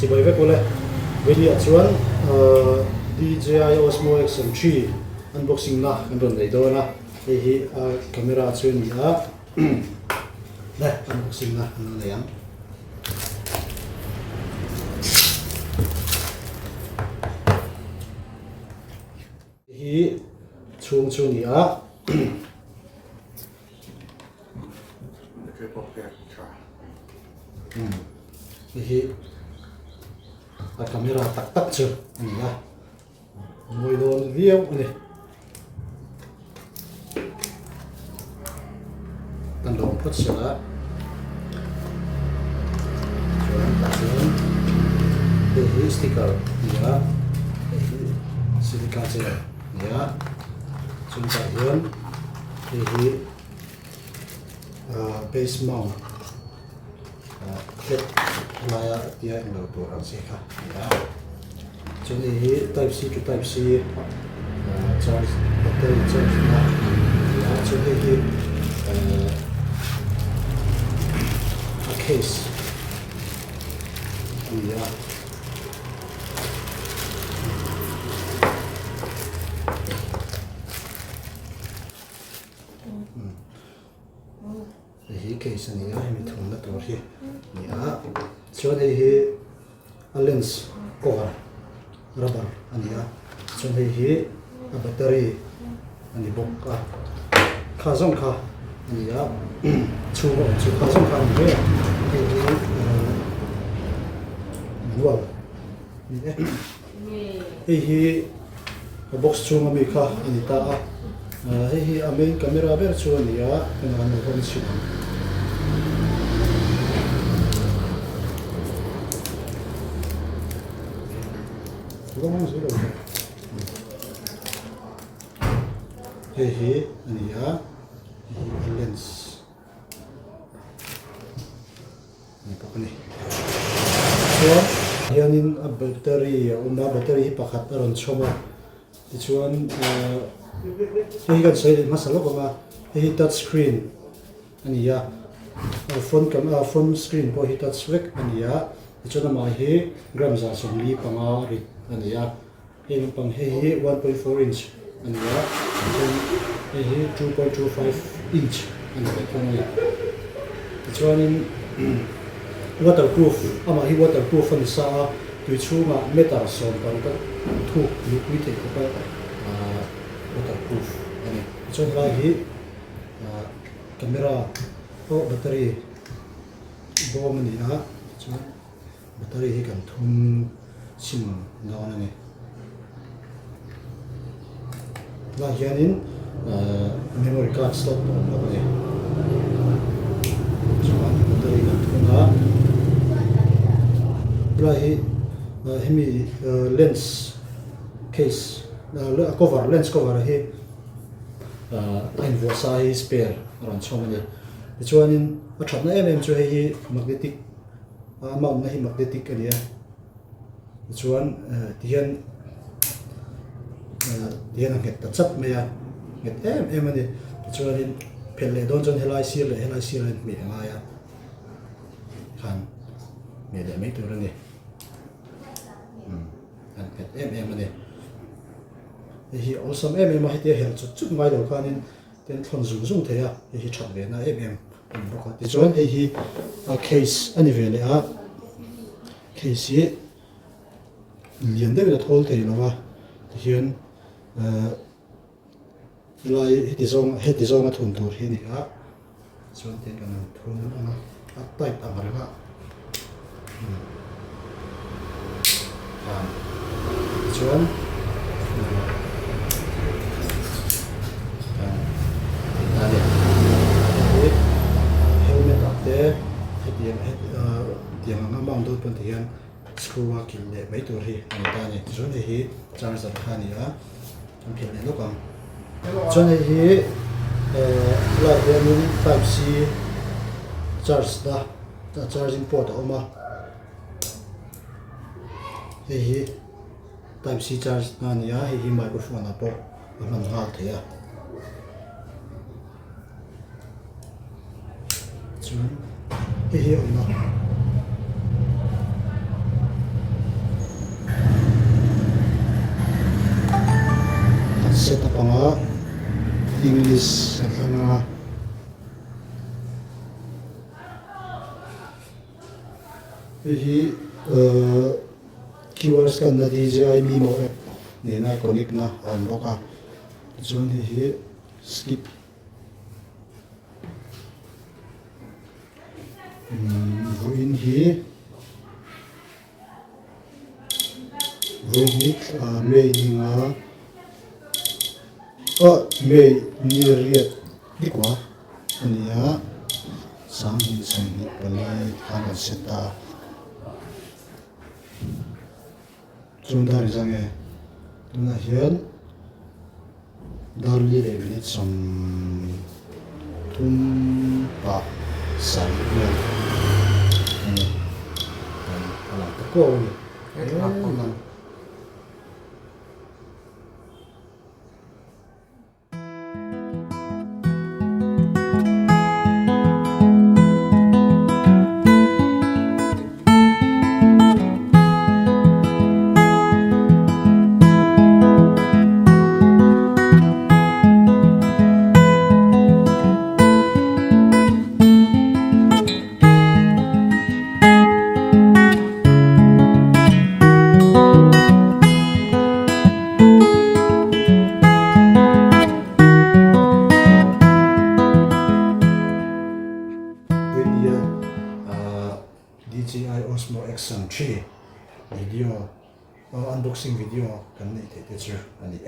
bay vek ole video chuan DJI Osmo XM3 unboxing na kan ron nei do na hi camera chu ni a le unboxing na an le yang hi chung chu ni a hi camera tak tak chu ni a moi don viau ani tan long phut sala chuan ta chuan hi sticker ni a silica gel ni a chuan ta hian hi base mount clip laya tia ilo tur ang se kha ya chuan hi type C to type C charge battery charge na ya chuan hi a case ya hi case ni a mi thun na tur hi ni a chuan hi a lens cover rubber ani a chuan hi a battery ani bok a kha zong kha ani a chu kha zong kha ni dual ni hi box chung ami kha ani ta a hi a main camera ber chu ani a na no hon si Vamos ver aqui. Hehe, ini ya, lens. Ini pokoknya. So, yanin battery, battery pakat aron cuma. Dicuan, ini kan saya masalah koma, ini touch screen. Ini ya, phone screen po ini touch screen. Ini ya, dicuan nama ini gram zasumli pangari. Ani ya, ini pang hehe 1.4 inch, ani ya, hehe 2.25 inch, ani pang ini. Kecuali waterproof, ama hi waterproof ani sa, tu cuma metal som pang tu liquid itu apa waterproof, ani. Kecuali lagi kamera, bateri, bawa ni ya, bateri hi kan thun sim nawan ni lah hianin memory card slot apa ni cuma bateri kan tuna lahi hemi lens case lens cover hi ein vosa hi spare ran chom ni chuanin a thatna chu hi magnetic mount na hi magnetic ania chuan tian ang het ta chap me ya het ani chuan phelle don jon helai sir mi anga ya khan me de me tur ni an het ani hi awesome ma hi te hel chu mai lo khanin ten thon zung the ya hi chat ve na ro kha ti chuan hi a case ani ve le a case lian de la thol thei lawa hian lai heti zong a thun tur hi ni a chuan te kan thun ana a type amara chuan helmet ate tiang anga mount dot pan hian screw a kin le mai tur hi ani ta ni chuan hi charger khani a phin le lokam chuan hi la hianin type C charge da charging port oma hi type C charge na ni a hi microphone a po man ngal the ya chuan hi ona setup nga English nga hi QR scan na DJI Mimo app ni na connect na on boka chuan hi skip vuin hi mei ni nga mei ni riat dikwa ania sang hi sang hi pali kana seta chundar jange tuna hian darli le minute som tum pa sai ne ala ko ni DJI Osmo X3 video unboxing video kan nei te chu ani